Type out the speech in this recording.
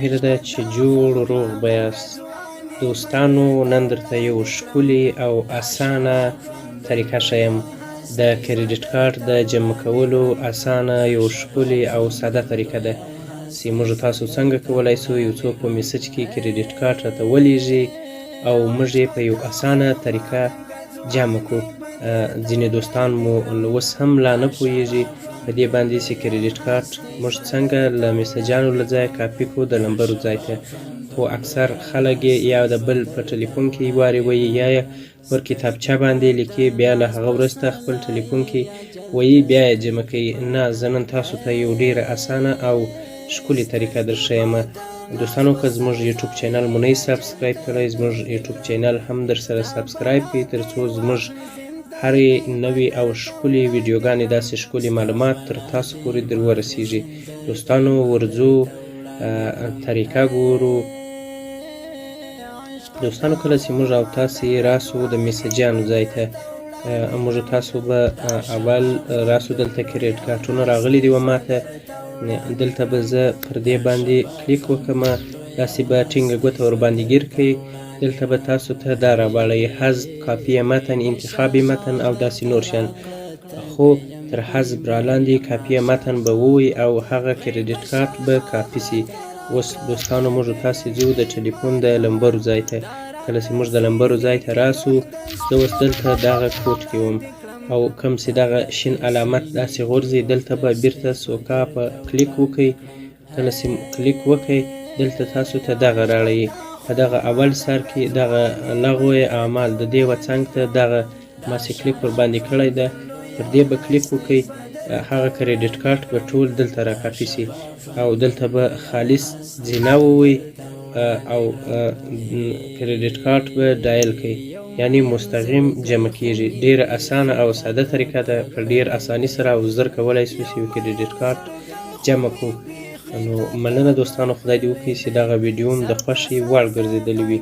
هیله ده چې جوړ روغ به یاست. دوستانو نن درته یو ښکلي او اسانه طریقه ښیم. د کریډیټ کارت د جمع کولو اسانه یو ښکلي او ساده طریقه ده چې موږ تاسو څنګه کولی شو یو څوک په میسج کې کریډیټ کارت راته ولیږي او موږ یې په یو اسانه طریقه جمع کړو. ځینې دوستان مو اوس هم لا نه پوهېږي په دې باندې چې کریډیټ کارت موږ څنګه له میسجانو له ځایه کاپي کړو د نمبرو ځای ته، خو اکثر خلک یې یا د بل په ټلیفون کې واروي یا یې پر کتابچه باندې لیکي، بیا له هغه وروسته خپل ټلیفون کې وایي بیا یې جمع کوي. نه، زه نن تاسو ته یو ډېره اسانه او ښکلې طریقه درښیم. دوستانو که زموږ یوټیوب چینل مو نه یې سبسکرایب کړی، زموږ یوټیوب چینل هم در سره سبسکرایب کړئ تر څو زموږ هرې نوې او ښکلې ویډیوګانې داسې ښکلې معلومات تر تاسو پورې در ورسیږي. دوستانو ورځو طریقه ګورو. دوستانو کله چې موږ او تاسې راسو د میسجانو ځای ته، موږ تاسو به اول راسو دلته کریډیټ کارتونه راغلي دي و ماته، دلته به زه پر دې باندې کلیک وکړم، داسې به ټینګه ګوته ورباندې ګیر کړئ. دلته به تاسو ته دا راواړئ حذف، کاپي متن، انتخاب متن او داسې نور شیان، خو تر حذف رالاندې کاپي متن به ووایي او هغه کریډیټ کارت به کاپي سي. اوس دوستانو موږ تاسې ځو د ټلیفون د لمبرو ځای ته. کله چې موږ د لمبرو ځای ته راسو، زه اوس دلته دغه کوډ کې وم او کوم چې دغه شین علامت داسې غورځي، دلته به بیرته سوکا په کلیک وکئ. کله چې کلیک وکئ دلته تاسو ته دغه راړئ، په دغه اول سر کې دغه لغو اعمال د دې څنګ ته دغه ما چې کلیک ورباندې کړی ده پر دې به کلیک وکئ. هغه کریډیټ کارت به ټول دلته را کاپي سي او دلته به خالص زینه ووایي او کریډیټ کارت به ډایل کړئ، یعنی مستقیم جمع کیږي. ډیره اسانه او ساده طریقه ده، په ډیر اساني سره او زر کولی شو چې یو کریډیټ کارت جمع کړو. نو مننه دوستانو، خدای دې وکړي چې دغه ویډیو هم د خوښې وړ ګرځېدلی وي.